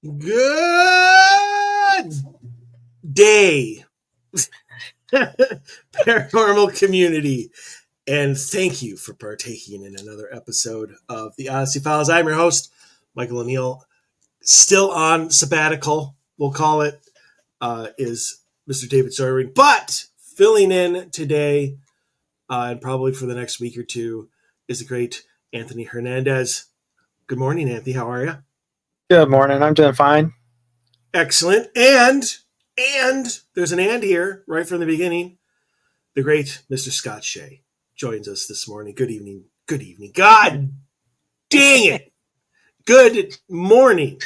Good day, paranormal community, and thank you for partaking in another episode of the Odyssey Files. I'm your host, Michael O'Neill, still on sabbatical, we'll call it, is Mr. David Sawyering, but filling in today and probably for the next week or two is the great Anthony Hernandez. Good morning, Anthony. How are you? Good morning. I'm doing fine. Excellent. And there's an and here right from the beginning. The great Mr. Scott Shay joins us this morning. Good evening. Good evening. God dang it. Good morning,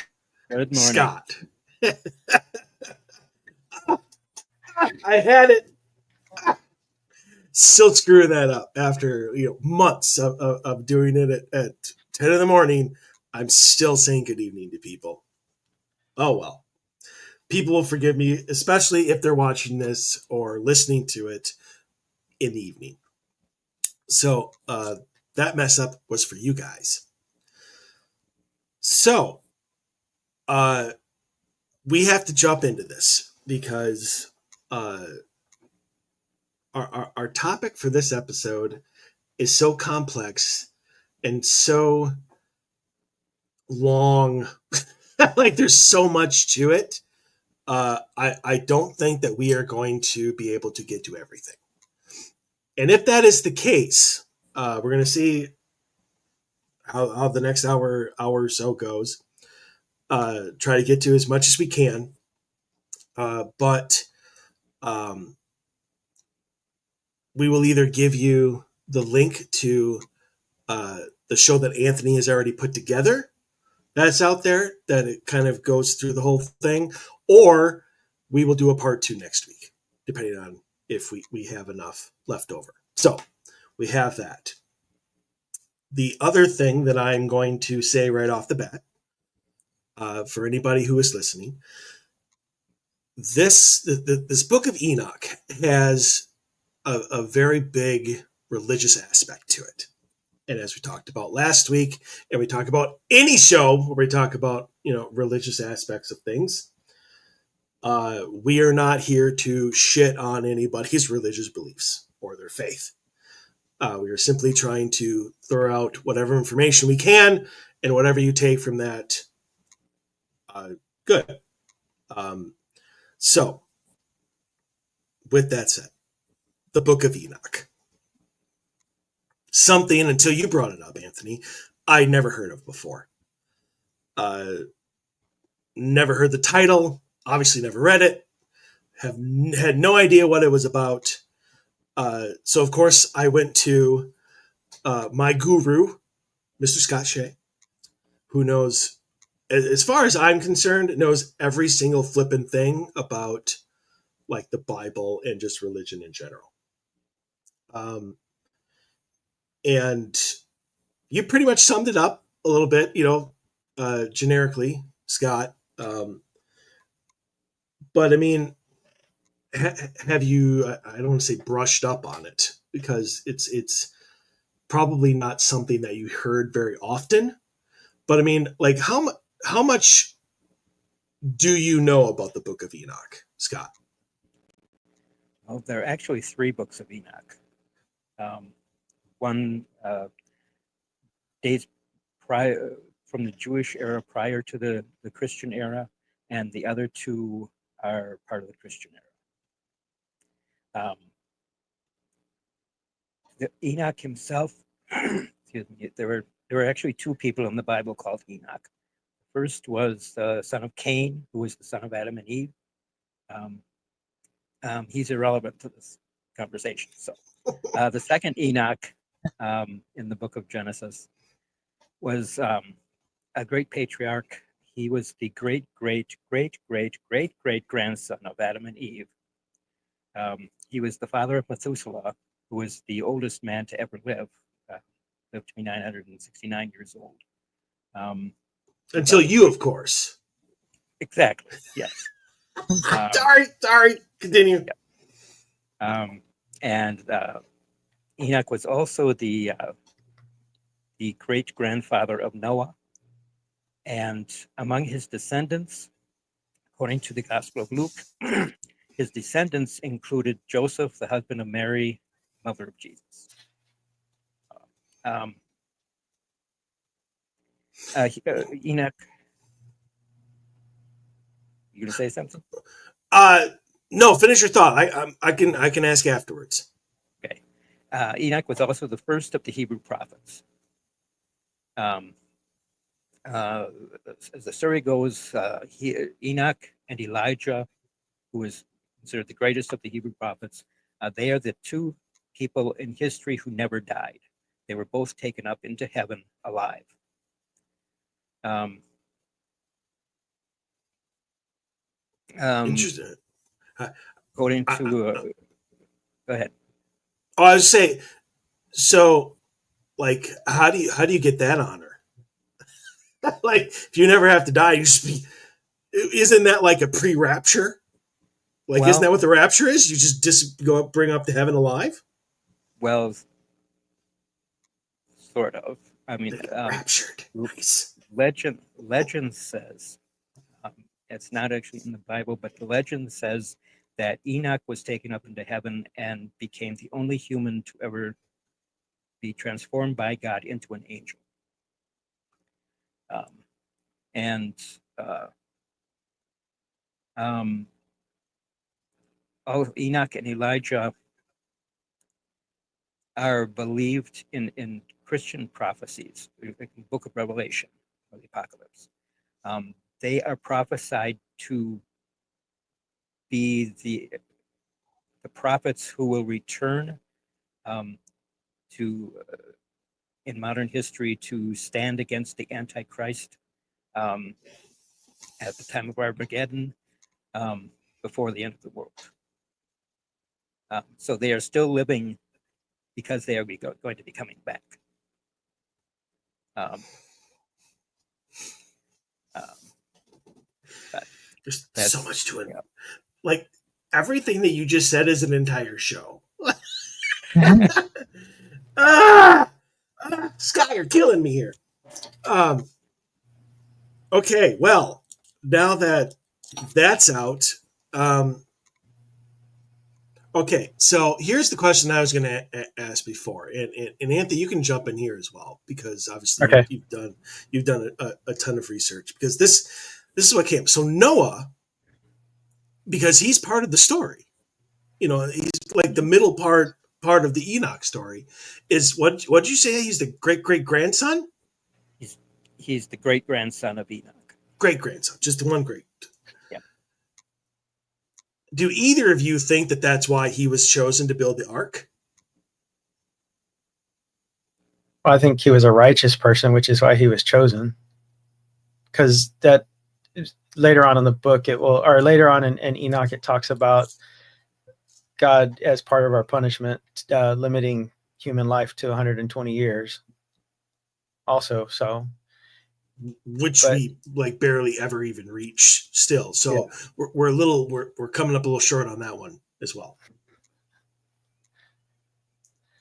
Good morning. Scott. I had it. Still screwing that up after months of doing it at 10 in the morning. I'm still saying good evening to people. Oh, well. People will forgive me, especially if they're watching this or listening to it in the evening. So that mess up was for you guys. So we have to jump into this because our topic for this episode is so complex and so long. Like there's so much to it. I don't think that we are going to be able to get to everything. And if that is the case, we're going to see how the next hour or so goes. Try to get to as much as we can. But we will either give you the link to the show that Anthony has already put together that's out there, that it kind of goes through the whole thing, or we will do a part 2 next week, depending on if we have enough left over. So we have that. The other thing that I'm going to say right off the bat, for anybody who is listening, this Book of Enoch has a very big religious aspect to it. And as we talked about last week, and we talk about any show where we talk about religious aspects of things, we are not here to shit on anybody's religious beliefs or their faith. We are simply trying to throw out whatever information we can, and whatever you take from that, good. So, with that said, the Book of Enoch. Something, until you brought it up, Anthony, I never heard of before. Never heard the title, obviously never read it, had no idea what it was about. So, of course, I went to my guru, Mr. Scott Shay, who knows, as far as I'm concerned, knows every single flippin' thing about like the Bible and just religion in general. And you pretty much summed it up a little bit, generically, Scott. But I mean, have you? I don't want to say brushed up on it, because it's probably not something that you heard very often. But I mean, like how much do you know about the Book of Enoch, Scott? Well, there are actually 3 books of Enoch. One dates prior from the Jewish era prior to the Christian era, and the other 2 are part of the Christian era. Enoch himself, excuse me, there were actually 2 people in the Bible called Enoch. The first was the son of Cain, who was the son of Adam and Eve. He's irrelevant to this conversation. So the second Enoch in the book of Genesis was a great patriarch. He was the great grandson of Adam and Eve. He was the father of Methuselah, who was the oldest man to ever live, lived to be 969 years old. Until you, of course. Exactly, yes. Sorry, continue. Yeah. And Enoch was also the great grandfather of Noah. And among his descendants, according to the Gospel of Luke, his descendants included Joseph, the husband of Mary, mother of Jesus. Enoch, you gonna say something? No, finish your thought. I can ask afterwards. Okay. Enoch was also the first of the Hebrew prophets. As the story goes, Enoch and Elijah, who is considered the greatest of the Hebrew prophets, they are the two people in history who never died. They were both taken up into heaven alive. Interesting. According to, go ahead. Oh, I was saying, so like, how do you get that honor? Like, if you never have to die, you just be. Isn't that like a pre-rapture? Like, Well, isn't that what the rapture is? You just go up, bring up to heaven alive. Well, sort of. I mean, Raptured. Nice. legend says, it's not actually in the Bible, but the legend says that Enoch was taken up into heaven and became the only human to ever be transformed by God into an angel. All of Enoch and Elijah are believed in Christian prophecies, like the Book of Revelation or the Apocalypse. They are prophesied to be the prophets who will return to in modern history to stand against the Antichrist at the time of Armageddon, before the end of the world. So they are still living because they are going to be coming back. There's so much to it. Yeah. Like, everything that you just said is an entire show. Scott, you're killing me here. Okay, well, now that that's out, okay, so here's the question I was going to ask before, and Anthony, you can jump in here as well, because obviously Okay. you've done a ton of research, because this is what came. So Noah, because he's part of the story, he's like the middle part of the Enoch story. Is what'd you say? He's the great grandson. He's the great grandson of Enoch. Great grandson, just the one great. Yeah. Do either of you think that that's why he was chosen to build the ark? Well, I think he was a righteous person, which is why he was chosen. Because that later on in the book, or later on in Enoch, it talks about God as part of our punishment, limiting human life to 120 years. Also, so. Which we like barely ever even reach still. So yeah. we're coming up a little short on that one as well.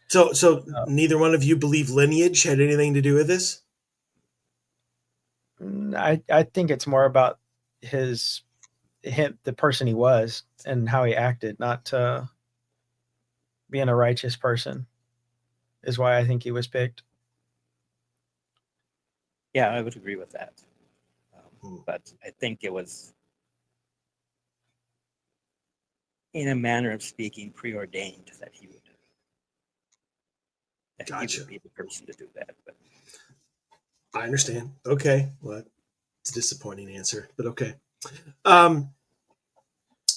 So neither one of you believe lineage had anything to do with this? I think it's more about the person he was and how he acted, not being a righteous person, is why I think he was picked. Yeah, I would agree with that. But I think it was, in a manner of speaking, preordained that he would be the person to do that. But I understand. Okay, well, it's a disappointing answer, but okay.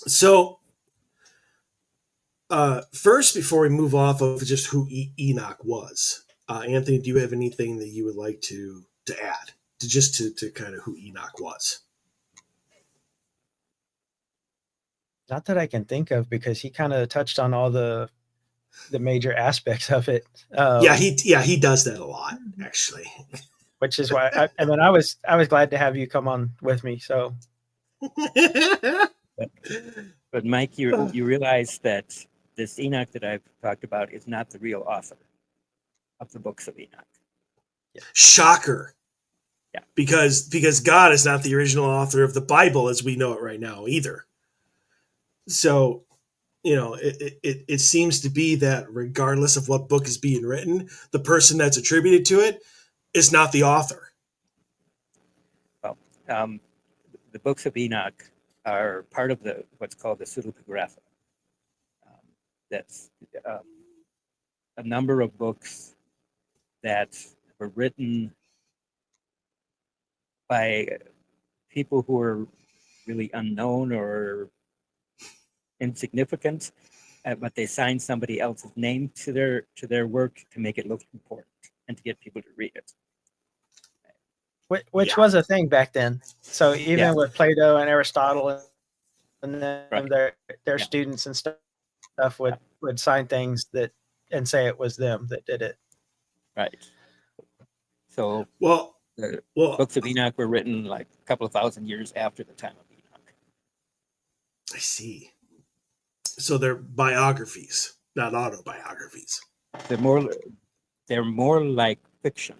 So first, before we move off of just who Enoch was, Anthony, do you have anything that you would like to add to kind of who Enoch was? Not that I can think of, because he kind of touched on all the major aspects of it. He does that a lot, actually. Which is why I was glad to have you come on with me. So, but Mike, you realize that this Enoch that I've talked about is not the real author of the books of Enoch. Yeah. Shocker. because God is not the original author of the Bible as we know it right now either. So, it seems to be that regardless of what book is being written, the person that's attributed to it is not the author. Well, the books of Enoch are part of what's called the pseudepigrapha. That's a number of books that were written by people who are really unknown or insignificant, but they signed somebody else's name to their work to make it look important and to get people to read it. Which was a thing back then. So even with Plato and Aristotle and then their students and stuff would sign things and say it was them that did it. Right. So the books of Enoch were written like a couple of thousand years after the time of Enoch. I see. So they're biographies, not autobiographies. They're more like fiction,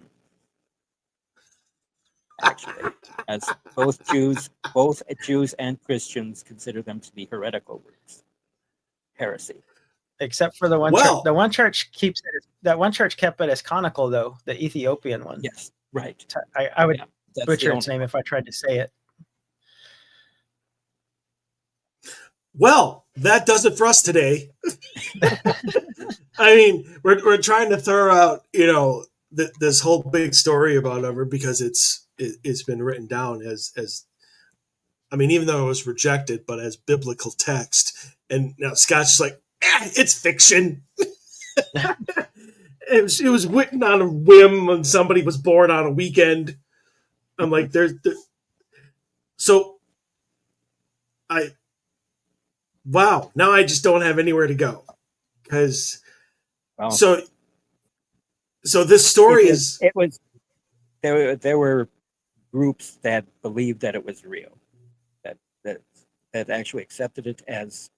actually, as both Jews and Christians consider them to be heretical works, heresy. Except for the one church. The one church kept it as canonical, though, the Ethiopian one. Yes, right. I would butcher its name if I tried to say it. Well, that does it for us today. I mean, we're trying to throw out, this whole big story about it because it's been written down as even though it was rejected, but as biblical text. And now Scott's just like, it's fiction. It was written on a whim when somebody was born on a weekend. I'm like, wow, now I just don't have anywhere to go. Because, so this story there were groups that believed that it was real, that actually accepted it as,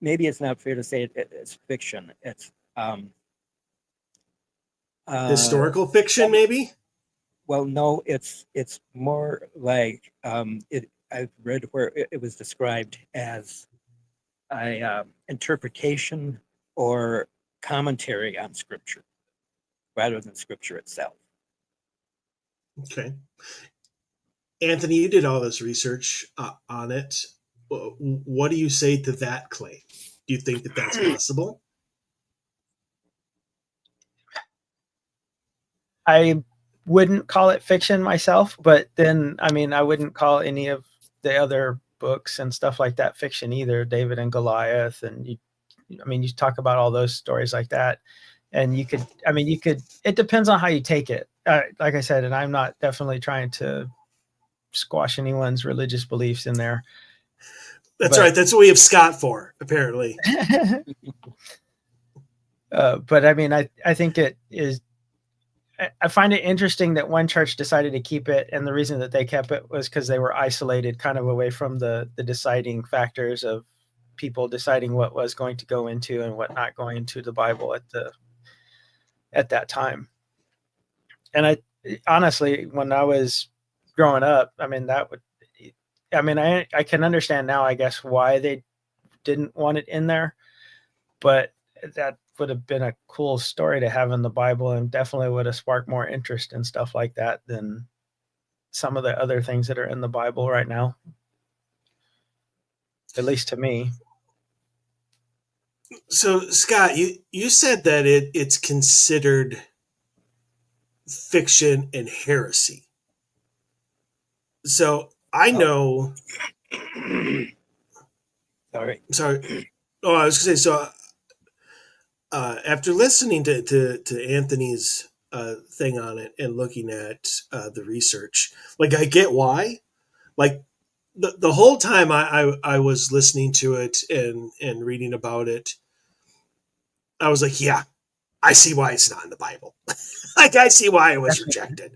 maybe it's not fair to say it's fiction. It's historical fiction, maybe. Well, no, it's more like I've read where it was described as a interpretation or commentary on Scripture rather than Scripture itself. Okay. Anthony, you did all this research on it. What do you say to that claim? Do you think that that's possible? I wouldn't call it fiction myself, but then, I wouldn't call any of the other books and stuff like that fiction either. David and Goliath, and you talk about all those stories like that, and you could, it depends on how you take it. Like I said, and I'm not definitely trying to squash anyone's religious beliefs in there. That's right. That's what we have Scott for, apparently. But I think it is. I find it interesting that one church decided to keep it, and the reason that they kept it was because they were isolated, kind of away from the deciding factors of people deciding what was going to go into and what not going into the Bible at that time. And I honestly, when I was growing up, I can understand now, I guess, why they didn't want it in there, but that would have been a cool story to have in the Bible and definitely would have sparked more interest in stuff like that than some of the other things that are in the Bible right now, at least to me. So, Scott, you said that it's considered fiction and heresy. So I know. Sorry. Oh, I was going to say, so after listening to Anthony's thing on it and looking at the research, like, I get why. Like, the whole time I was listening to it and reading about it, I was like, yeah, I see why it's not in the Bible. Like, I see why it was rejected.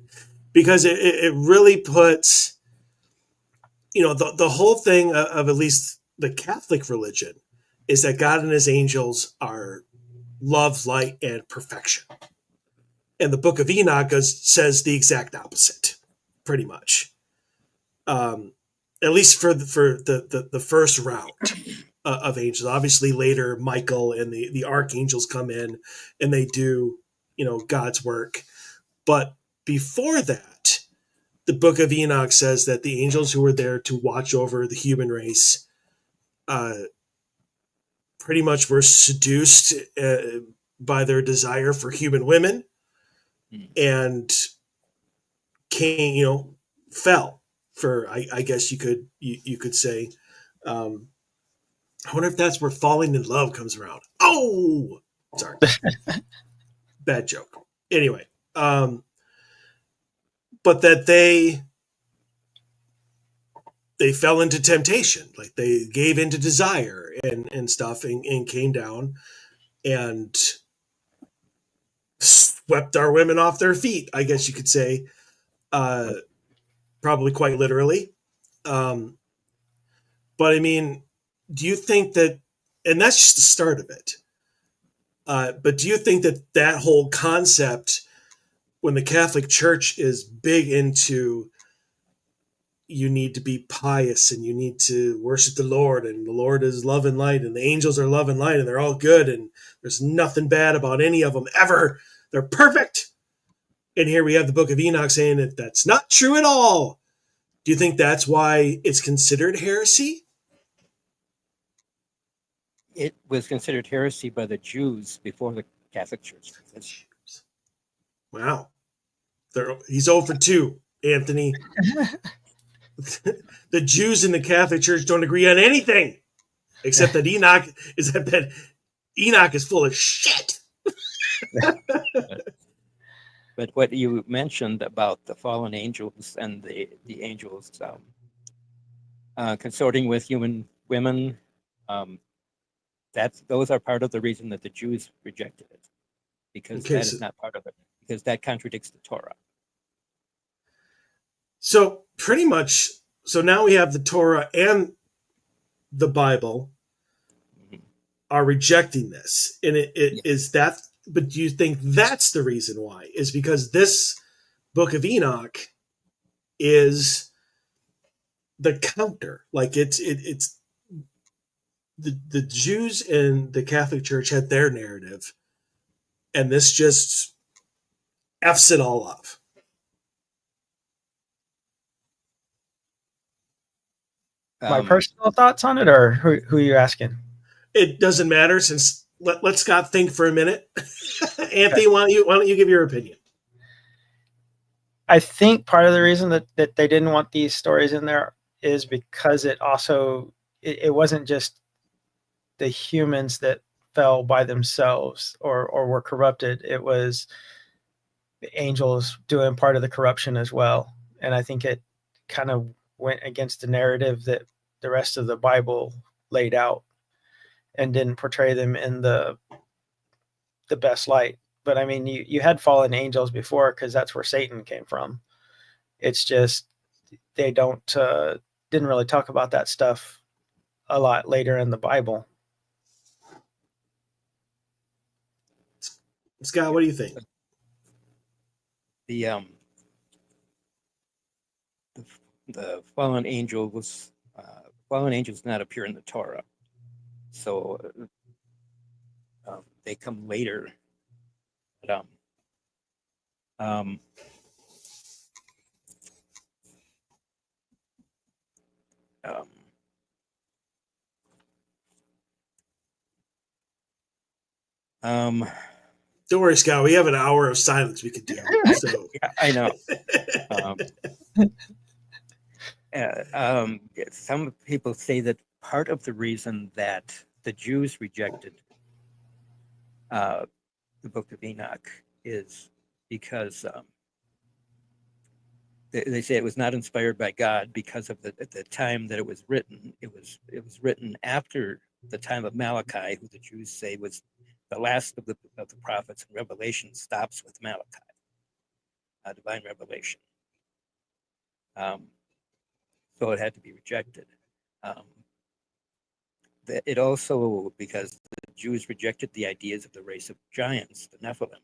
Because it really puts, the whole thing of at least the Catholic religion is that God and his angels are love, light, and perfection. And the Book of Enoch says the exact opposite, pretty much. At least for the first round of angels. Obviously, later Michael and the archangels come in and they do, God's work. But before that, the Book of Enoch says that the angels who were there to watch over the human race pretty much were seduced by their desire for human women and fell for, I guess you could say. I wonder if that's where falling in love comes around. Oh, sorry. Bad joke. Anyway, but that they fell into temptation, like they gave into desire and stuff, and came down and swept our women off their feet, I guess you could say, probably quite literally. But I mean, do you think that, and that's just the start of it, but do you think that that whole concept, when the Catholic Church is big into, you need to be pious and you need to worship the Lord, and the Lord is love and light and the angels are love and light and they're all good and there's nothing bad about any of them ever, they're perfect, and here we have the Book of Enoch saying that that's not true at all, do you think that's why it's considered heresy? It was considered heresy by the Jews before the Catholic Church. Wow. He's 0 for 2, Anthony. The Jews in the Catholic Church don't agree on anything, except that Enoch is full of shit. But what you mentioned about the fallen angels and the angels consorting with human women, those are part of the reason that the Jews rejected it, because that is not part of it, because that contradicts the Torah. So pretty much, so now we have the Torah and the Bible are rejecting this, and is that. But do you think that's the reason why? Is because this Book of Enoch is the counter? Like it's the Jews and the Catholic Church had their narrative, and this just f's it all up. My personal thoughts on it, or who are you asking? It doesn't matter, since let Scott think for a minute. Anthony, why don't you give your opinion? I think part of the reason that they didn't want these stories in there is because it wasn't just the humans that fell by themselves or were corrupted. It was the angels doing part of the corruption as well. And I think it kind of went against the narrative that the rest of the Bible laid out and didn't portray them in the best light. But I mean, you had fallen angels before, because that's where Satan came from. It's just they didn't really talk about that stuff a lot later in the Bible. Scott, what do you think? The fallen angels not appear in the Torah, so they come later. But, Don't worry, Scott. We have an hour of silence we could do. So yeah, I know. Some people say that part of the reason that the Jews rejected the Book of Enoch is because they say it was not inspired by God because of the time that it was written. It was written after the time of Malachi, who the Jews say was the last of the prophets, and Revelation stops with Malachi, divine revelation. So it had to be rejected. It also, because the Jews rejected the ideas of the race of giants, the Nephilim,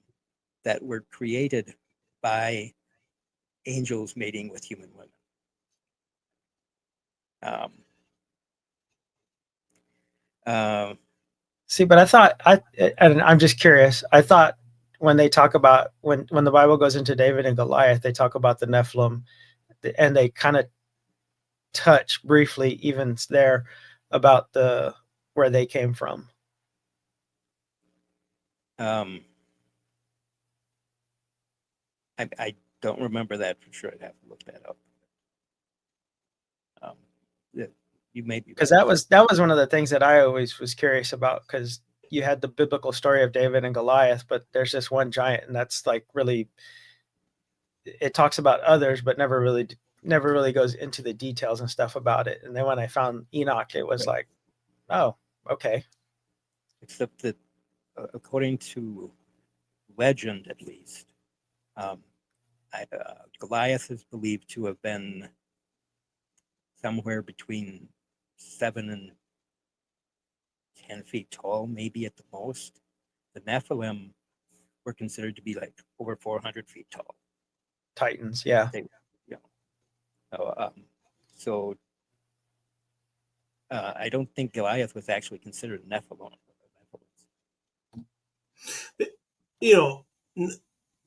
that were created by angels mating with human women. See, but and I'm just curious. I thought when they talk about when the Bible goes into David and Goliath, they talk about the Nephilim, and they kind of touch briefly, even there, about where they came from. I don't remember that for sure. I'd have to look that up. You may be, because that was one of the things that I always was curious about, because you had the biblical story of David and Goliath, but there's just one giant, and that's like really, it talks about others, but never really goes into the details and stuff about it. And then when I found Enoch, it was like, oh, okay. Except that according to legend, at least, Goliath is believed to have been somewhere between 7 and 10 feet tall, maybe at the most. The Nephilim were considered to be like over 400 feet tall. Titans, yeah. So I don't think Goliath was actually considered a Nephilim.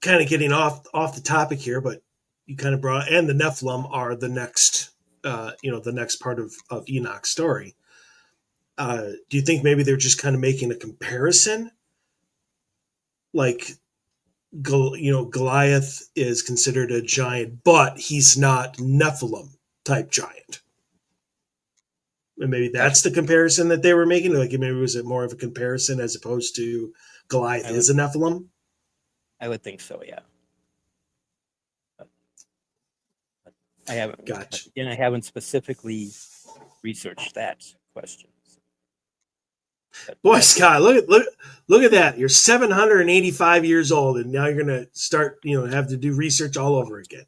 Kind of getting off the topic here, but you kind of brought, and the Nephilim are the next, the next part of Enoch's story. Do you think maybe they're just kind of making a comparison? Like, Goliath is considered a giant, but he's not Nephilim type giant. And maybe that's the comparison that they were making. Like, maybe was it more of a comparison as opposed to Goliath is a Nephilim? I would think so, yeah. I haven't. Gotcha. Again, I haven't specifically researched that question. Boy, Scott, look at that! You're 785 years old, and now you're going to start, have to do research all over again.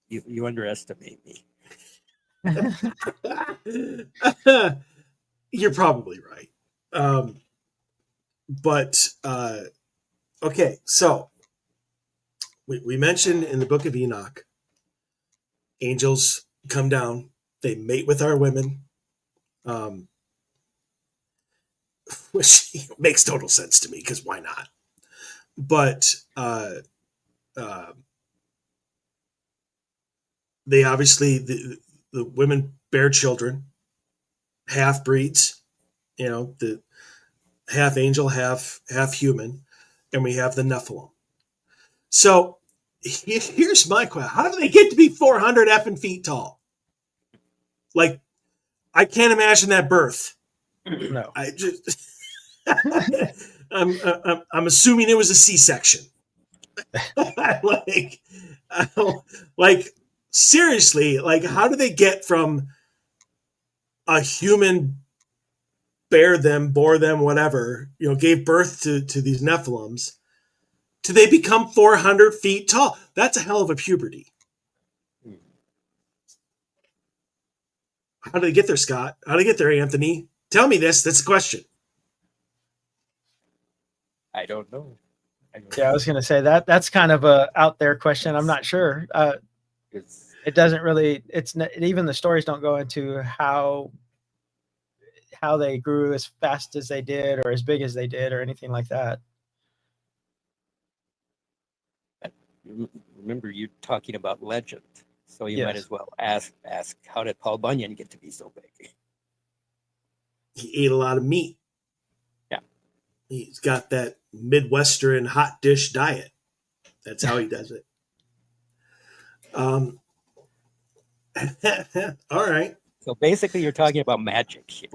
You underestimate me. You're probably right. Okay, so we mentioned in the Book of Enoch, angels come down, they mate with our women, which makes total sense to me, because why not? But they obviously, the women bear children, half breeds, the half angel, half human, and we have the Nephilim. So here's my question: how do they get to be 400 effing feet tall? Like, I can't imagine that birth. No, I just, I'm assuming it was a C-section. like seriously, like, how do they get from a human bore them, whatever, gave birth to these Nephilims, do they become 400 feet tall? That's a hell of a puberty. How do they get there, Scott? How do they get there, Anthony? Tell me this. That's a question. I don't know. I was going to say that's kind of a out there question. I'm not sure. It doesn't really. Even the stories don't go into how they grew as fast as they did, or as big as they did, or anything like that. Remember, you're talking about legend, so you Yes. might as well ask how did Paul Bunyan get to be so big? He ate a lot of meat. Yeah. He's got that Midwestern hot dish diet. That's how he does it. All right. So basically, you're talking about magic here.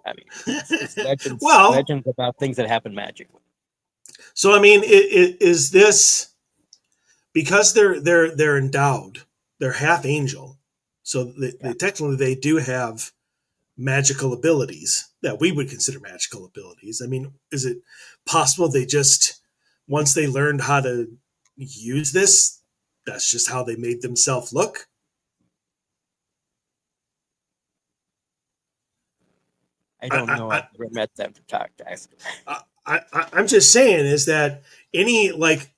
I mean, it's legends, Well, legends about things that happen magically. So I mean, is this because they're endowed? They're half angel, so they technically they do have magical abilities that we would consider magical abilities. I mean, is it possible they just, once they learned how to use this, that's just how they made themselves look? I don't know. I've never met them to talk to ask them. I'm just saying is that any like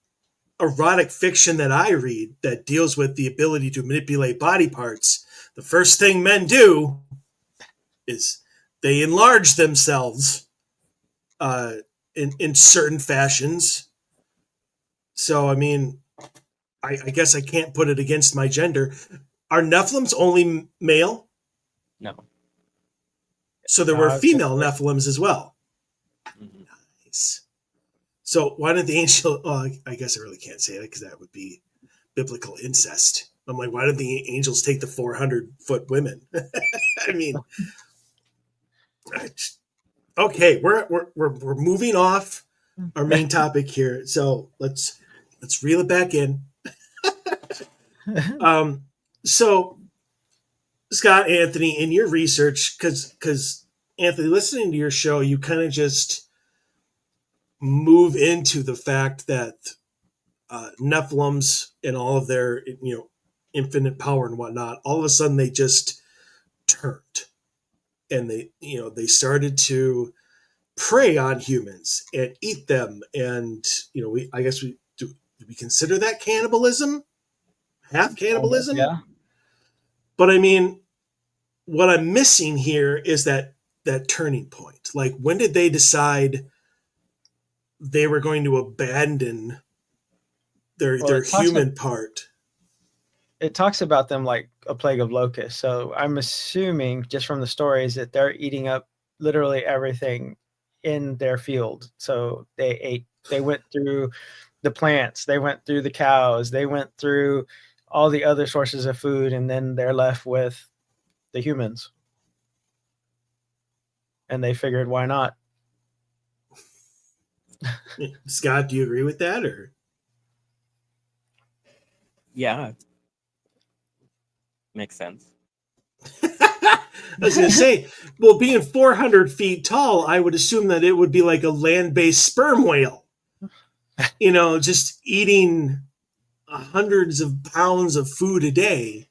erotic fiction that I read that deals with the ability to manipulate body parts, the first thing men do is they enlarge themselves in certain fashions. So, I mean, I guess I can't put it against my gender. Are Nephilims only male? No. So there No, were I was gonna female say- Nephilims as well. Mhm. Nice. So why didn't the angel? Oh, I guess I really can't say that because that would be biblical incest. I'm like, why didn't the angels take the 400-foot women? I mean, okay, we're moving off our main topic here, so let's reel it back in. So Scott, Anthony, in your research, because Anthony, listening to your show, you kind of just move into the fact that Nephilims and all of their infinite power and whatnot, all of a sudden they just turned, and they started to prey on humans and eat them, and I guess we do we consider that cannibalism, half cannibalism. Yeah. But I mean, what I'm missing here is that turning point. Like, when did they decide they were going to abandon their human part? It talks about them like a plague of locusts. So I'm assuming just from the stories that they're eating up literally everything in their field. So they went through the plants, they went through the cows, they went through all the other sources of food, and then they're left with the humans. And they figured, why not? Scott, do you agree with that, or? Yeah. Makes sense. I was going to say, well, being 400 feet tall, I would assume that it would be like a land-based sperm whale, just eating hundreds of pounds of food a day.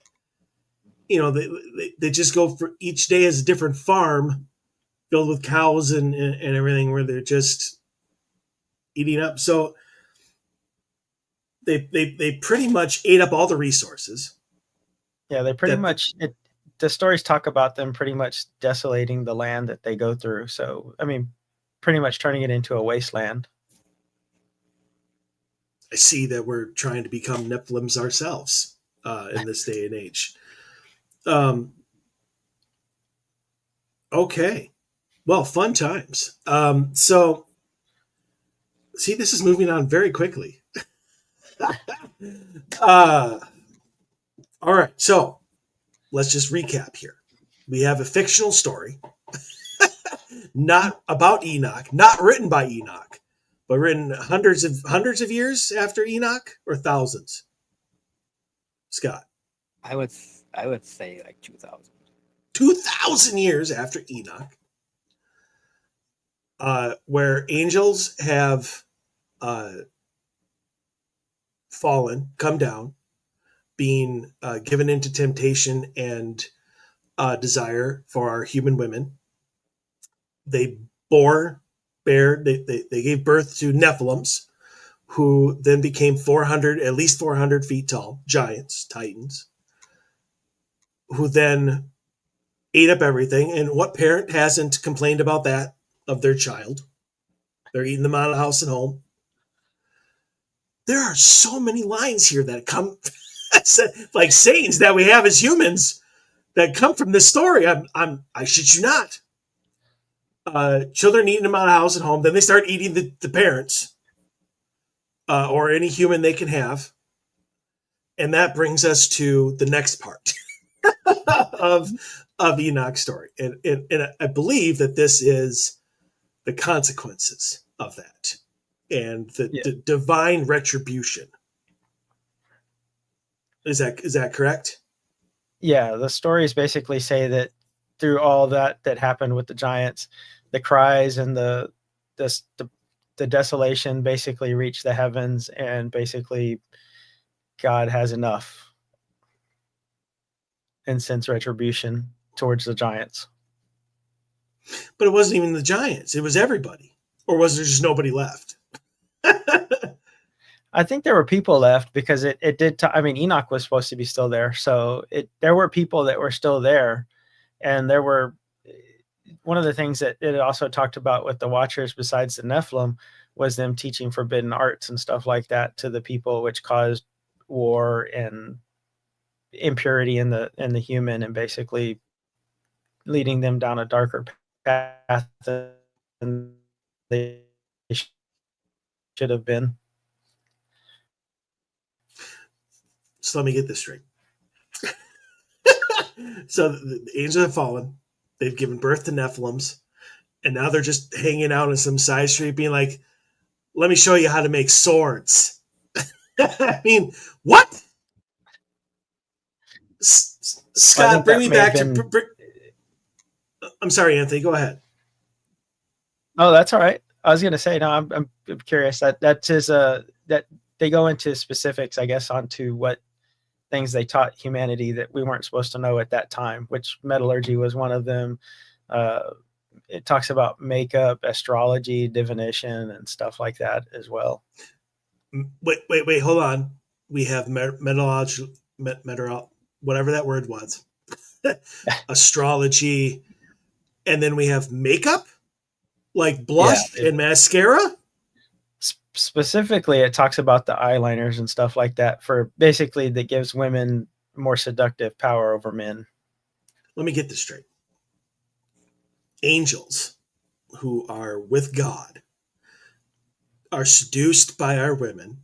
They just go for each day as a different farm filled with cows and everything, where they're just eating up. So they pretty much ate up all the resources. Yeah, they pretty much, the stories talk about them pretty much desolating the land that they go through. So, I mean, pretty much turning it into a wasteland. I see that we're trying to become Nephilims ourselves in this day and age. Okay. Well, fun times. So, see, this is moving on very quickly. All right. So, let's just recap here. We have a fictional story, not about Enoch, not written by Enoch, but written hundreds of years after Enoch, or thousands. Scott, I would say like 2000. 2,000 years after Enoch, where angels have fallen, come down, being given into temptation and desire for our human women. They they gave birth to Nephilims, who then became at least 400 feet tall, giants, titans, who then ate up everything. And what parent hasn't complained about that of their child? They're eating them out of house and home. There are so many lines here that come like sayings that we have as humans that come from this story. I shit you not. Children eating them out of house and home. Then they start eating the parents, or any human they can have. And that brings us to the next part of Enoch's story. And I believe that this is the consequences of that, and the divine retribution. Is that correct? Yeah, the stories basically say that through all that happened with the giants, the cries and the desolation basically reached the heavens, and basically God has enough and sends retribution towards the giants. But it wasn't even the giants. It was everybody. Or was there just nobody left? I think there were people left because it did. I mean, Enoch was supposed to be still there, so there were people that were still there, and there were one of the things that it also talked about with the Watchers, besides the Nephilim, was them teaching forbidden arts and stuff like that to the people, which caused war and impurity in the human, and basically leading them down a darker path than they should have been. So let me get this straight. So the angels have fallen. They've given birth to Nephilims. And now they're just hanging out in some side street being like, let me show you how to make swords. I mean, what? Scott, bring me back to... I'm sorry, Anthony. Go ahead. Oh, that's all right. I was going to say, no, I'm curious. That is that they go into specifics, I guess, onto what things they taught humanity that we weren't supposed to know at that time, which metallurgy was one of them. It talks about makeup, astrology, divination, and stuff like that as well. Wait, hold on. We have metallurgy, whatever that word was, astrology, and then we have makeup, like blush and mascara. Specifically, it talks about the eyeliners and stuff like that, for basically that gives women more seductive power over men. Let me get this straight. Angels who are with God are seduced by our women,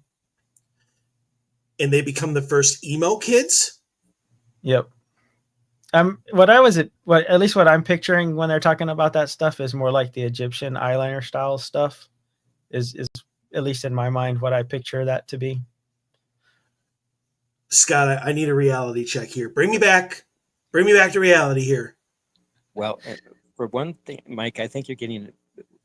and they become the first emo kids. Yep. At least what I'm picturing when they're talking about that stuff is more like the Egyptian eyeliner style stuff. Is at least in my mind what I picture that to be. Scott, I need a reality check here. Bring me back to reality here. Well, for one thing, Mike, I think you're getting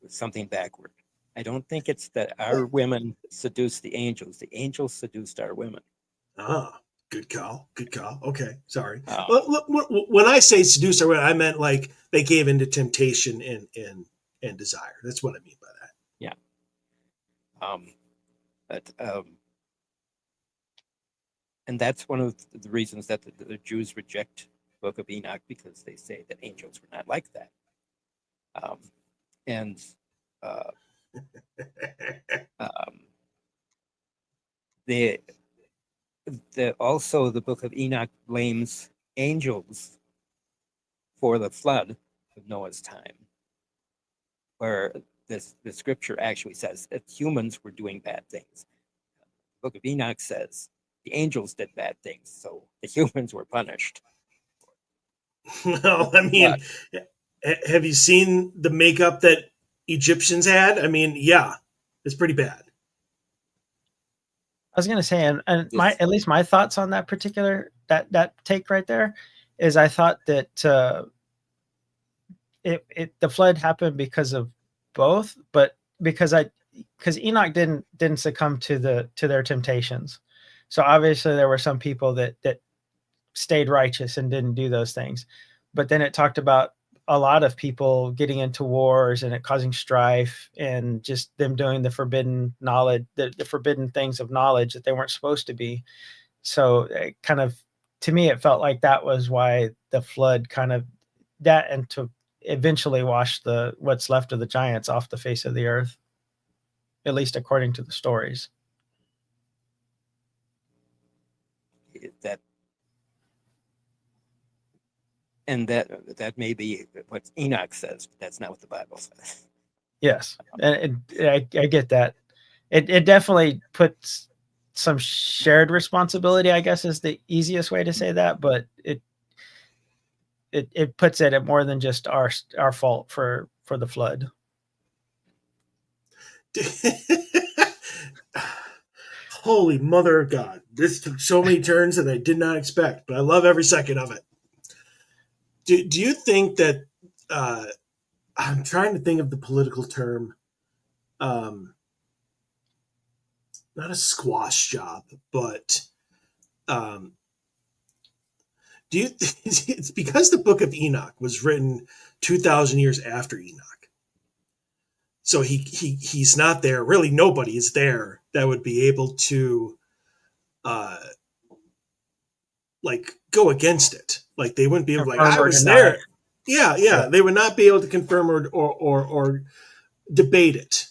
something backward. I don't think it's that our women seduced the angels. The angels seduced our women. Ah, good call. Okay, sorry. When I say seduce our women, I meant like they gave into temptation and desire. That's what I mean by that. Yeah. And that's one of the reasons that the Jews reject the Book of Enoch, because they say that angels were not like that. Also the Book of Enoch blames angels for the flood of Noah's time, where the scripture actually says that humans were doing bad things. The Book of Enoch says the angels did bad things, so the humans were punished. Well, I mean, have you seen the makeup that Egyptians had? I mean, yeah, it's pretty bad. I was going to say, and at least my thoughts on that particular that take right there is, I thought that the flood happened because of both, but because Enoch didn't succumb to their temptations. So obviously there were some people that stayed righteous and didn't do those things. But then it talked about a lot of people getting into wars and it causing strife, and just them doing the forbidden knowledge, the forbidden things of knowledge that they weren't supposed to be. So it kind of, to me, it felt like that was why the flood kind of, that and to eventually wash what's left of the giants off the face of the earth, at least according to the stories. That may be what Enoch says, but that's not what the Bible says. Yes, and I get that. It definitely puts some shared responsibility, I guess, is the easiest way to say that, but it puts it at more than just our fault for the flood. Holy mother of God. This took so many turns that I did not expect, but I love every second of it. Do you think that, I'm trying to think of the political term, not a squash job, but do you it's because the Book of Enoch was written 2,000 years after Enoch. So he's not there. Really, nobody is there that would be able to uh, like go against it. Like they wouldn't be able to, like, confirm I or was deny. there. Yeah. Yeah. They would not be able to confirm or debate it.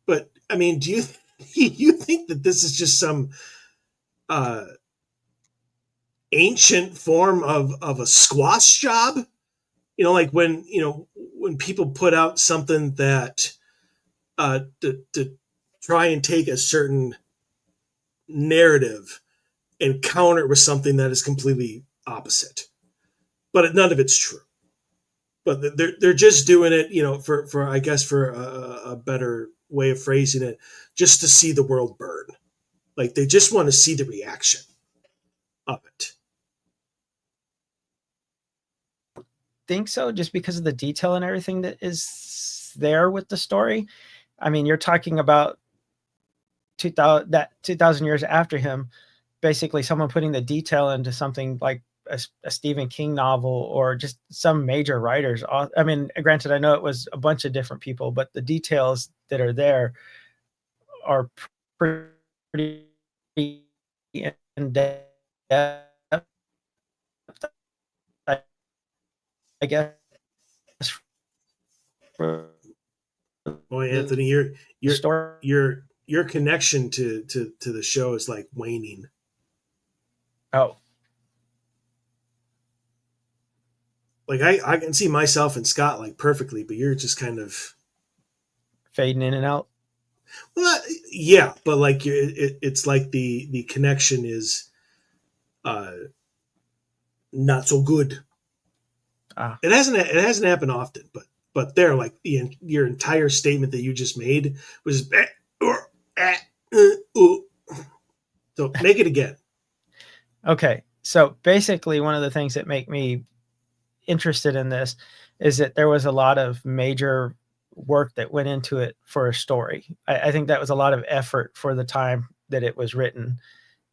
But I mean, do you you think that this is just some uh, ancient form of a squash job? Like when people put out something that to try and take a certain narrative and counter it with something that is completely opposite, but none of it's true. But they're just doing it, for I guess for a better way of phrasing it, just to see the world burn. Like they just want to see the reaction of it. Think so, just because of the detail and everything that is there with the story. I mean, you're talking about 2,000 years after him, basically someone putting the detail into something like a Stephen King novel or just some major writers. I mean, granted, I know it was a bunch of different people, but the details that are there are pretty in depth. I guess for Boy, the Anthony, your story. your connection to the show is like waning. Oh, Like I can see myself and Scott like perfectly, but you're just kind of, fading in and out. well, yeah, but like it's like the connection is uh, not so good. Ah, It hasn't happened often, but there, like your entire statement that you just made was so make it again. okay. So basically, one of the things that make me interested in this is that there was a lot of major work that went into it for a story. I think that was a lot of effort for the time that it was written,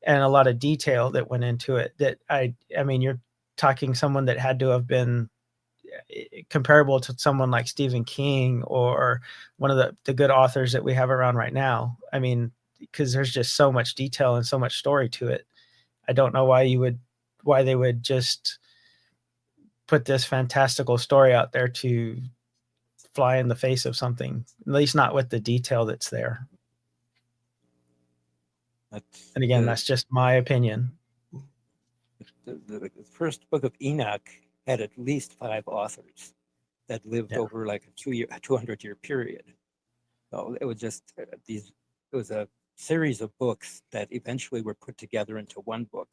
and a lot of detail that went into it. That I mean, you're talking someone that had to have been comparable to someone like Stephen King or one of the good authors that we have around right now. I mean, because there's just so much detail and so much story to it. I don't know why they would just put this fantastical story out there to fly in the face of something, at least not with the detail that's there. That's And again, that's just my opinion. the first Book of Enoch had at least 5 authors that lived Yeah. over like a 200-year period. So it was just it was a series of books that eventually were put together into one book,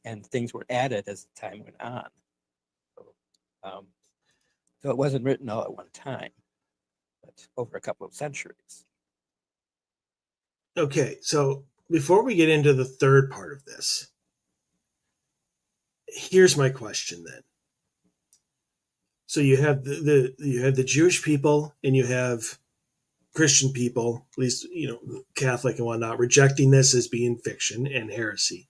and things were added as time went on. So it wasn't written all at one time, but over a couple of centuries. Okay, so before we get into the third part of this, here's my question then. So you have the Jewish people and you have Christian people, at least Catholic and whatnot, rejecting this as being fiction and heresy.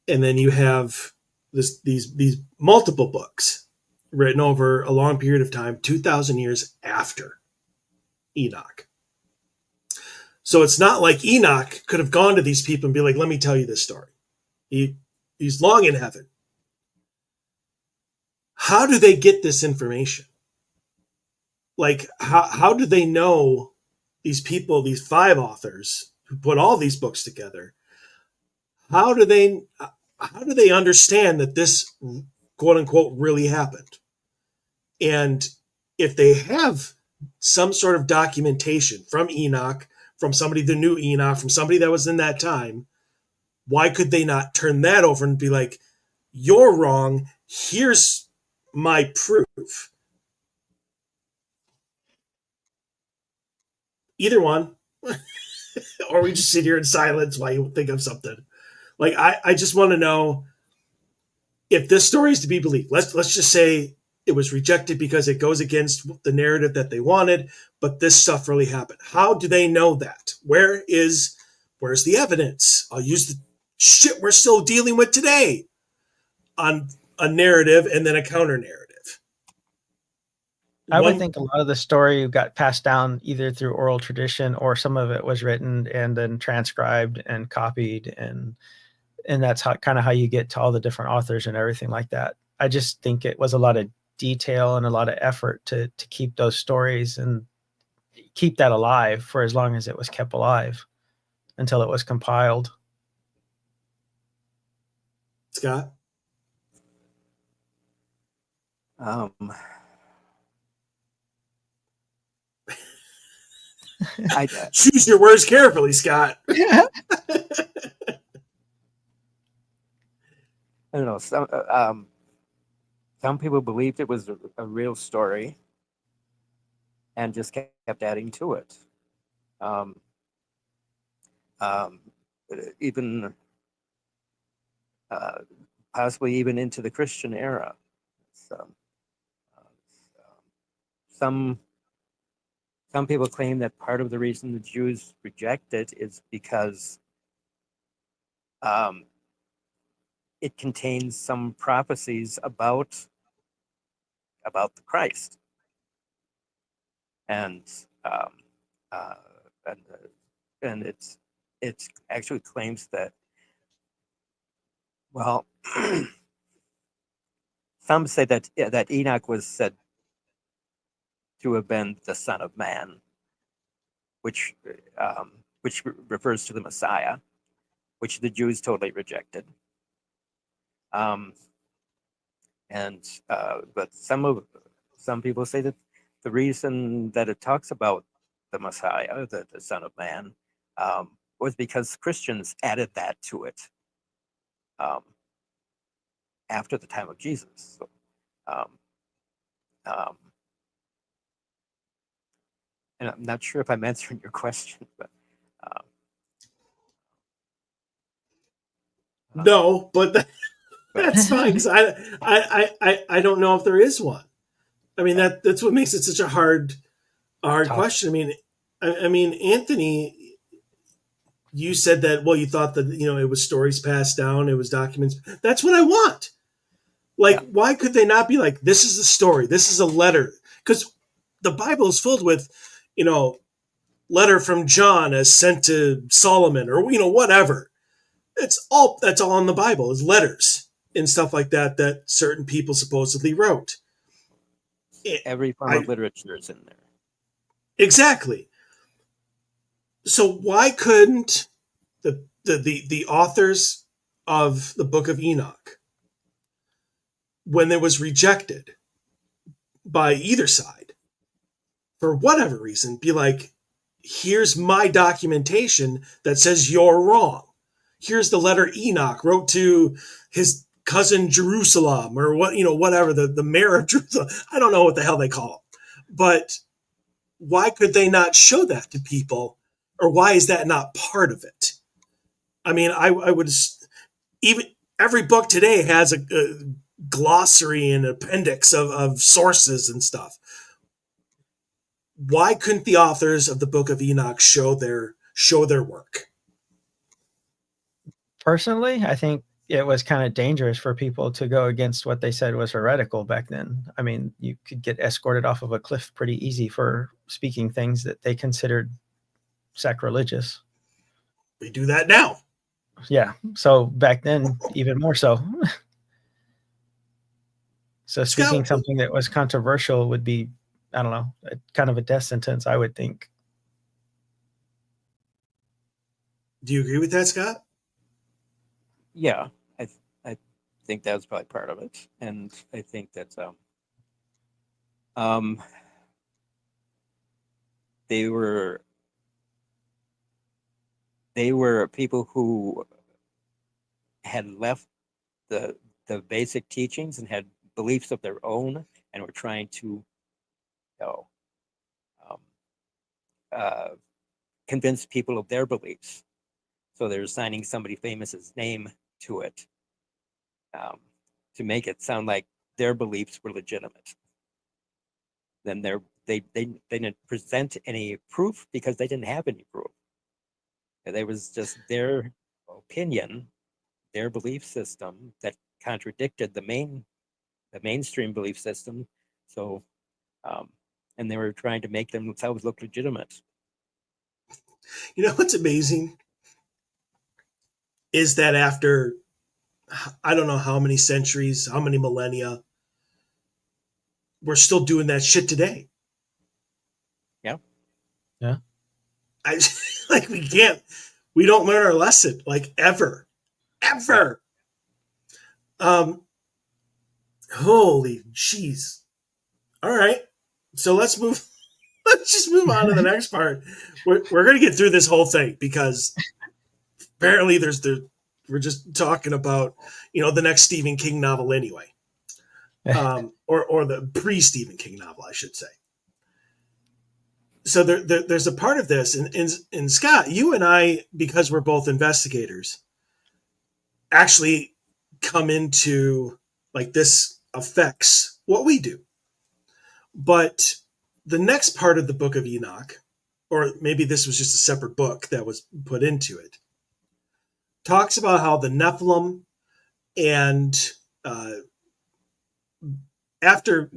And then you have these multiple books written over a long period of time, 2,000 years after Enoch. So it's not like Enoch could have gone to these people and be like, "Let me tell you this story." He's long in heaven. How do they get this information? Like, how do they know these people, these 5 authors who put all these books together? How do they understand that this quote unquote really happened? And if they have some sort of documentation from Enoch, from somebody that knew Enoch, from somebody that was in that time, why could they not turn that over and be like, "You're wrong. Here's my proof"? Either one. Or we just sit here in silence while you think of something. Like I just want to know if this story is to be believed. Let's just say it was rejected because it goes against the narrative that they wanted, but this stuff really happened. How do they know that? Where's the evidence? I'll use the shit we're still dealing with today on a narrative and then a counter narrative. I would one think a lot of the story got passed down either through oral tradition or some of it was written and then transcribed and copied, and that's how kind of how you get to all the different authors and everything like that. I just think it was a lot of detail and a lot of effort to keep those stories and keep that alive for as long as it was kept alive until it was compiled. Scott. Um, I Choose your words carefully, Scott. Yeah. I don't know. Some people believed it was a real story and just kept adding to it. Um, um, even possibly even into the Christian era. So, some people claim that part of the reason the Jews reject it is because it contains some prophecies about the Christ, and um, uh, and, and it actually claims that, well, some say that that Enoch was said to have been the Son of Man, which refers to the Messiah, which the Jews totally rejected. But some people say that the reason that it talks about the Messiah, the Son of Man, was because Christians added that to it after the time of Jesus. So, um, um, and I'm not sure if I'm answering your question, but No, but that's fine because I don't know if there is one. I mean that's what makes it such a hard Topic. question. I mean Anthony, you said that you thought that it was stories passed down, it was documents. That's what I want. Like, why could they not be like, this is a story, this is a letter? Because the Bible is filled with, letter from John as sent to Solomon or whatever. That's all in the Bible is letters and stuff like that certain people supposedly wrote. every form I of literature is in there. Exactly. So why couldn't the authors of the Book of Enoch, when it was rejected by either side, for whatever reason, be like, here's my documentation that says you're wrong. Here's the letter Enoch wrote to his cousin Jerusalem, or whatever, the mayor of Jerusalem. I don't know what the hell they call him. But why could they not show that to people? Or why is that not part of it? I mean, I would, even every book today has a glossary and appendix of sources and stuff. Why couldn't the authors of the Book of Enoch show their work? Personally, I think it was kind of dangerous for people to go against what they said was heretical back then. I mean, you could get escorted off of a cliff pretty easy for speaking things that they considered sacrilegious. We do that now. Yeah. So back then, even more so. So speaking Scott, something that was controversial would be, I don't know, kind of a death sentence, I would think. do you agree with that, Scott? Yeah, I think that was probably part of it, and I think that they were people who had left the basic teachings and had beliefs of their own, and were trying to, um, uh, convince people of their beliefs. So they're assigning somebody famous's name to it, to make it sound like their beliefs were legitimate. Then they didn't present any proof because they didn't have any proof. There was just their opinion, their belief system that contradicted the mainstream belief system. So and they were trying to make themselves look legitimate. You know what's amazing is that after I don't know how many centuries, how many millennia, we're still doing that shit today. Yeah. Yeah. I like we don't learn our lesson like ever. Holy jeez. All right. So let's just move on to the next part. We're going to get through this whole thing because apparently we're just talking about, the next Stephen King novel anyway. Or the pre-Stephen King novel, I should say. So there's a part of this, and Scott, you and I, because we're both investigators, actually come into like this affects what we do. But the next part of the Book of Enoch, or maybe this was just a separate book that was put into it, talks about how the Nephilim and after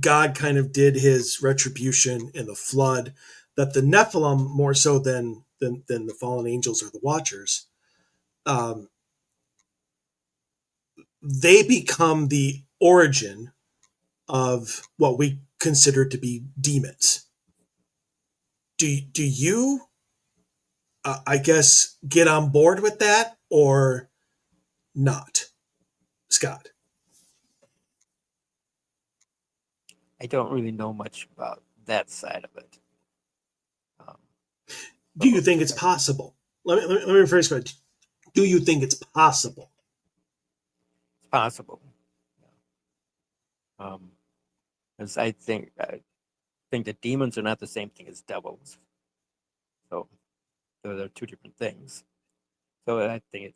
God kind of did his retribution in the flood, that the Nephilim more so than the fallen angels or the Watchers, they become the origin of what we consider to be demons. Do you, I guess, get on board with that or not, Scott? I don't really know much about that side of it. Do you think it's possible? Let me rephrase that. Do you think it's possible? It's possible. Because I think that demons are not the same thing as devils. So they're two different things. So I think it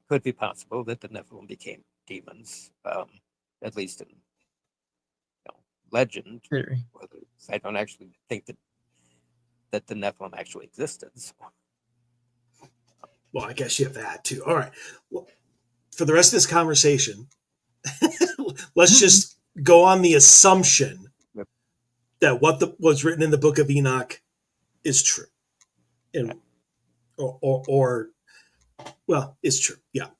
could be possible that the Nephilim became demons, at least in legend. I don't actually think that the Nephilim actually existed. So. Well, I guess you have that too. All right. Well, for the rest of this conversation, let's just go on the assumption that what was written in the Book of Enoch is true, and or is true. Yeah.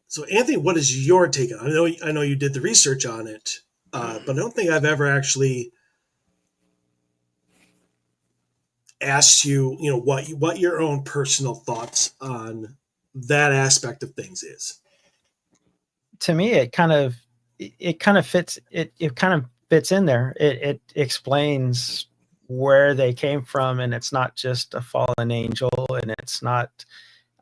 So, Anthony, what is your take on it? I know you did the research on it, but I don't think I've ever actually asked you, what your own personal thoughts on that aspect of things is. To me, it kind of fits. It kind of fits in there. It explains where they came from, and it's not just a fallen angel, and it's not.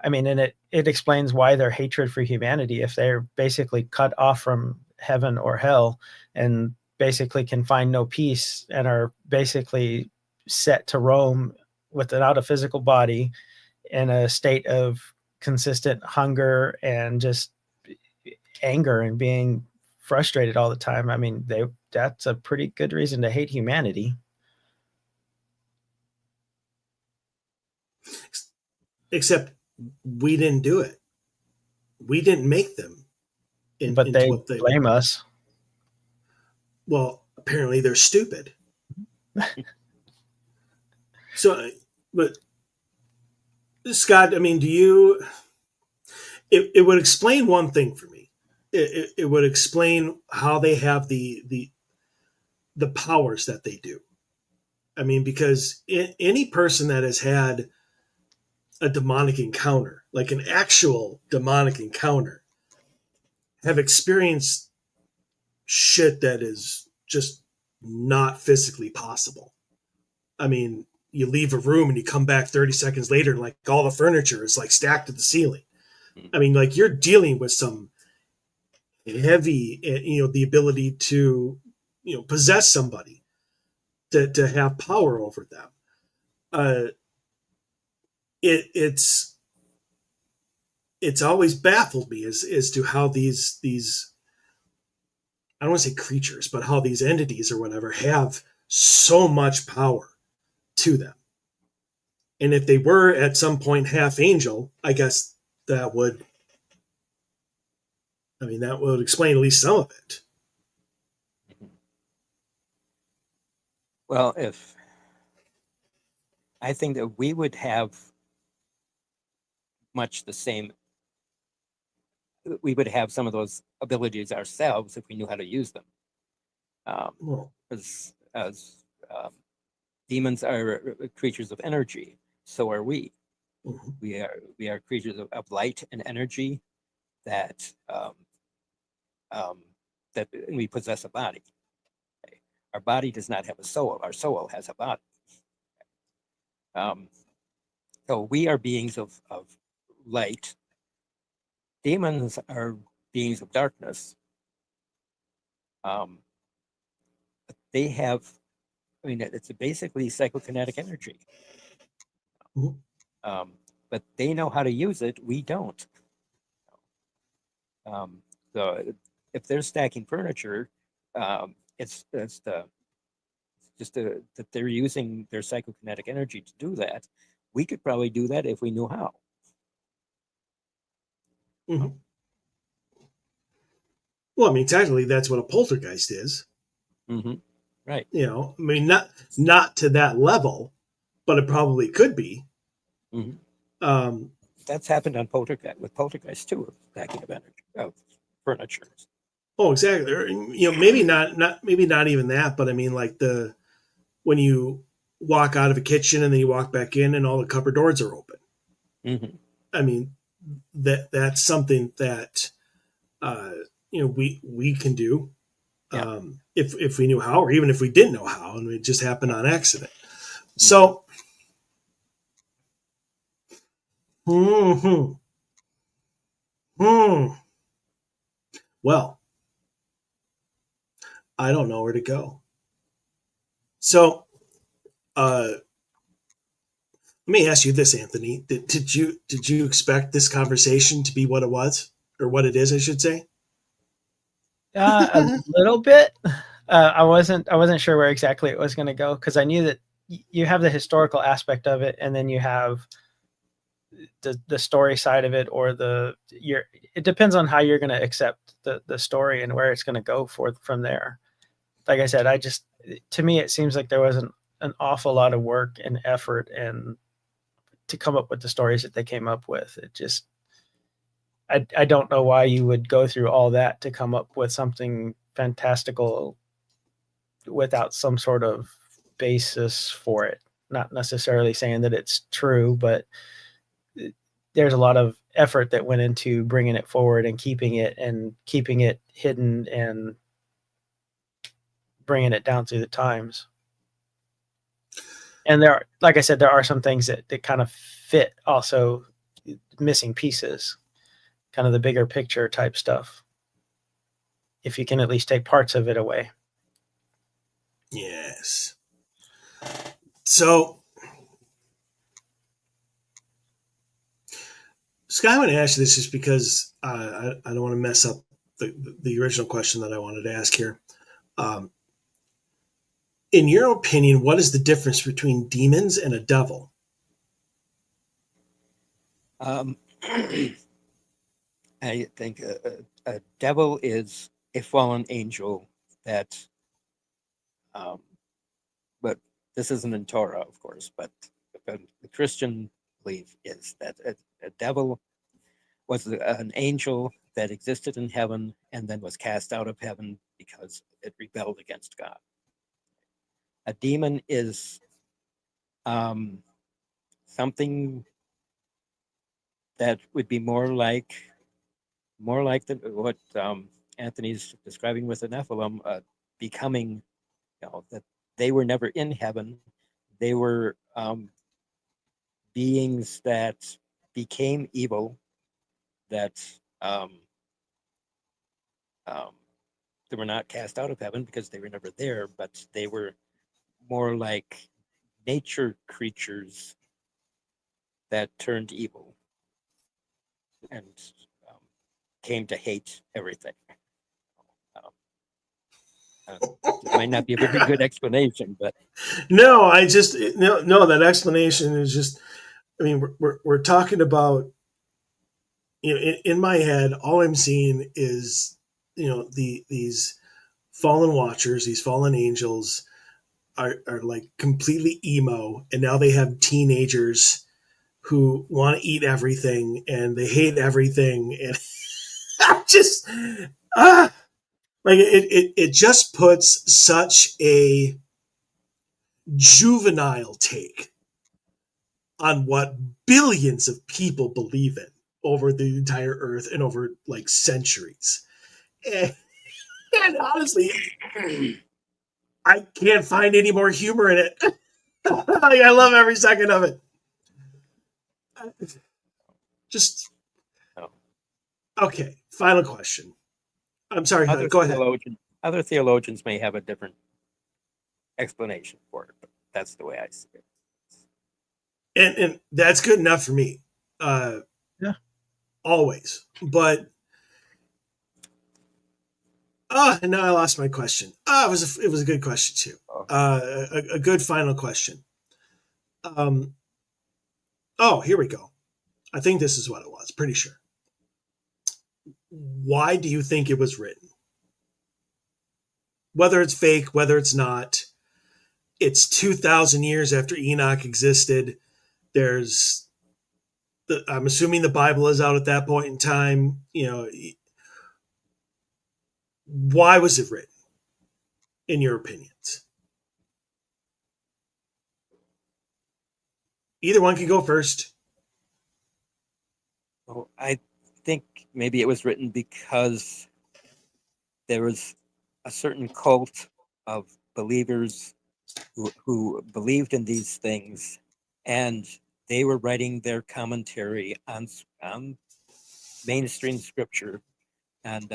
I mean, and it explains why their hatred for humanity, if they're basically cut off from heaven or hell, and basically can find no peace, and are basically set to roam without a physical body in a state of consistent hunger and just anger and being frustrated all the time. I mean, that's a pretty good reason to hate humanity. Except we didn't do it. We didn't make them. But they blame us. Well, apparently they're stupid. So, but Scott, I mean, it would explain one thing for me. It would explain how they have the powers that they do. I mean, because any person that has had a demonic encounter, like an actual demonic encounter, have experienced shit that is just not physically possible. I mean, you leave a room and you come back 30 seconds later and like all the furniture is like stacked to the ceiling. I mean, like you're dealing with some heavy, the ability to, possess somebody, to have power over them. It's always baffled me as to how these I don't want to say creatures, but how these entities or whatever have so much power to them. And if they were at some point half angel, I guess that would explain at least some of it. Well, if I think that we would have much the same, we would have some of those abilities ourselves if we knew how to use them. Well, As demons are creatures of energy, so are we. mhm. We are creatures of light and energy that that we possess a body. Okay? Our body does not have a soul. Our soul has a body. Um, so we are beings of light. Demons are beings of darkness. They have, I mean, it's basically psychokinetic energy. Mhm. But they know how to use it. We don't. Um, so if they're stacking furniture, it's that they're using their psychokinetic energy to do that. We could probably do that if we knew how. Mhm. Well, I mean, technically, that's what a poltergeist is. Mm-hmm. Right. You know, I mean, not to that level, but it probably could be. Mm-hmm. Um, That's happened on poltergeist too, of stacking of energy of furniture. oh, exactly. Or, you know, maybe not even that, but I mean, like the when you walk out of a kitchen and then you walk back in and all the cupboard doors are open. Mm-hmm. I mean, that's something that uh, you know we can do Yeah. if we knew how, or even if we didn't know how, and it just happened Yeah. on accident. Mm-hmm. So, hmm, hmm. Well, I don't know where to go. So, let me ask you this, Anthony. Did you expect this conversation to be what it was, or what it is, I should say? A little bit. I wasn't sure where exactly it was going to go because I knew that you have the historical aspect of it, and then you have the story side of it, or it depends on how you're going to accept the story and where it's going to go from there. Like I said, to me it seems like there was an awful lot of work and effort and to come up with the stories that they came up with. It just I don't know why you would go through all that to come up with something fantastical without some sort of basis for it. Not necessarily saying that it's true, but there's a lot of effort that went into bringing it forward and keeping it hidden and bringing it down through the times. And like I said, there are some things that kind of fit also missing pieces, kind of the bigger picture type stuff. If you can at least take parts of it away. Yes. So, Scott, I want to ask you this just because I don't want to mess up the original question that I wanted to ask here. Um, in your opinion, what is the difference between demons and a devil? Um, I think a devil is a fallen angel that, um, but this isn't in Torah, of course, but the Christian belief is that a devil was an angel that existed in heaven and then was cast out of heaven because it rebelled against God. A demon is something that would be more like what Anthony's describing with the Nephilim, becoming, that they were never in heaven. They were beings that became evil, that um, um, they were not cast out of heaven because they were never there, but they were more like nature creatures that turned evil and um, came to hate everything. Um, it might not be a very good explanation, but No, I just no. That explanation is just. I mean, we're talking about, you know, in my head, all I'm seeing is, you know, these fallen watchers, these fallen angels, are like completely emo, and now they have teenagers who want to eat everything and they hate everything, and just like it just puts such a juvenile take on what billions of people believe in over the entire earth and over like centuries. And honestly, I can't find any more humor in it. Like, I love every second of it. Just okay. Final question. I'm sorry. Go ahead. Other theologians may have a different explanation for it, but that's the way I see it. And that's good enough for me. Yeah. Always. But and now I lost my question. It was a good question too. A good final question. Here we go. I think this is what it was. Pretty sure. Why do you think it was written? Whether it's fake, whether it's not, it's 2,000 years after Enoch existed. I'm assuming the Bible is out at that point in time. You know, why was it written, in your opinions? Either one can go first. Well, I think maybe it was written because there was a certain cult of believers who believed in these things, and they were writing their commentary on mainstream scripture and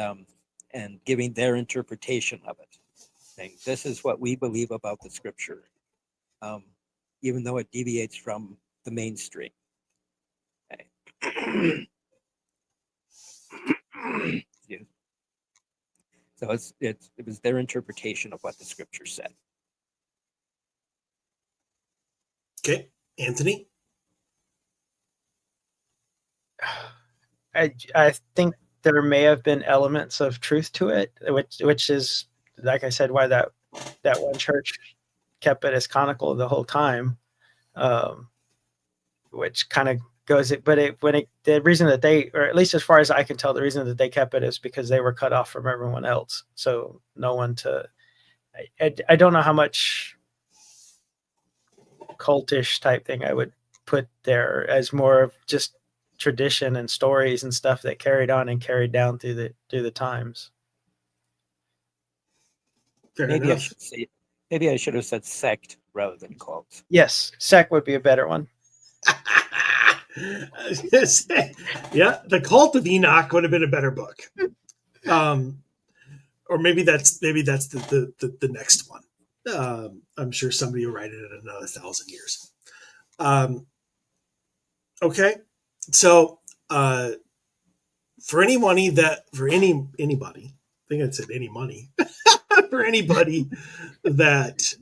giving their interpretation of it, saying this is what we believe about the scripture, even though it deviates from the mainstream. Okay. Yeah. So it was their interpretation of what the scripture said. Okay, Anthony. I think there may have been elements of truth to it, which is, like I said, why that one church kept it as canonical the whole time, which kind of goes it. But the reason that they, or at least as far as I can tell, the reason that they kept it is because they were cut off from everyone else, so no one to. I don't know how much cultish type thing I would put there, as more of just tradition and stories and stuff that carried on and carried down through the times. Maybe I should have said sect rather than cult. Yes, sect would be a better one. Yeah, the Cult of Enoch would have been a better book. Or maybe that's the next one. I'm sure somebody will write it in another 1,000 years. Okay, so for anybody, I think I said any money. For anybody that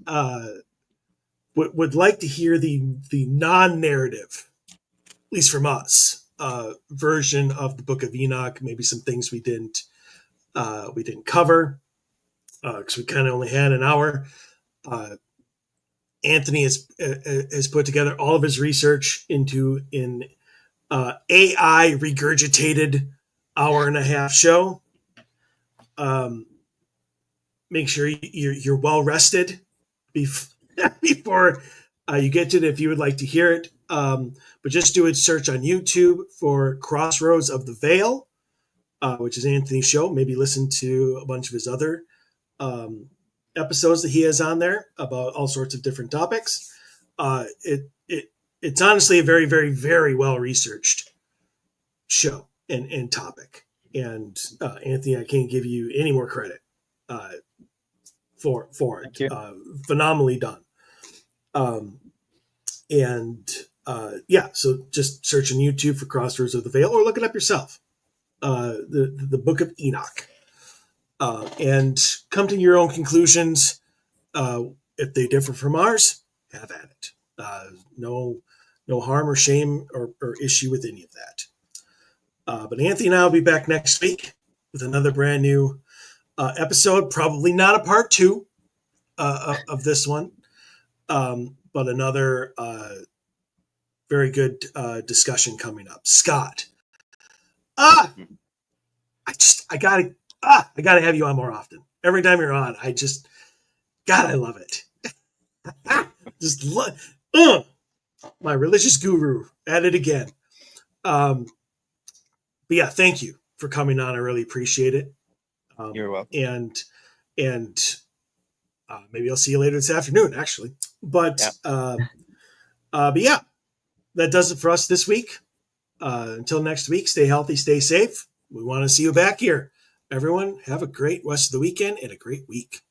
would like to hear the non-narrative, at least from us, version of the Book of Enoch, maybe some things we didn't cover because we kind of only had an hour. Anthony has put together all of his research into an AI regurgitated 1.5-hour show. Make sure you're well rested before you get to it if you would like to hear it. But just do a search on YouTube for Crossroads of the Veil, which is Anthony's show. Maybe listen to a bunch of his other episodes that he has on there about all sorts of different topics. It's honestly a very, very, very well researched show and topic. And Anthony, I can't give you any more credit for it. Phenomenally done. So just search on YouTube for Crossroads of the Veil, or look it up yourself. The Book of Enoch, and come to your own conclusions. If they differ from ours, have at it. No harm or shame or issue with any of that. But Anthony and I will be back next week with another brand new episode. Probably not a part 2 of this one. but another very good discussion coming up. Scott, I gotta have you on more often. Every time you're on, God, I love it. Just my religious guru at it again. But yeah, thank you for coming on. I really appreciate it. You're welcome. And maybe I'll see you later this afternoon, actually. But yeah, that does it for us this week. Until next week, stay healthy, stay safe. We want to see you back here. Everyone, have a great rest of the weekend and a great week.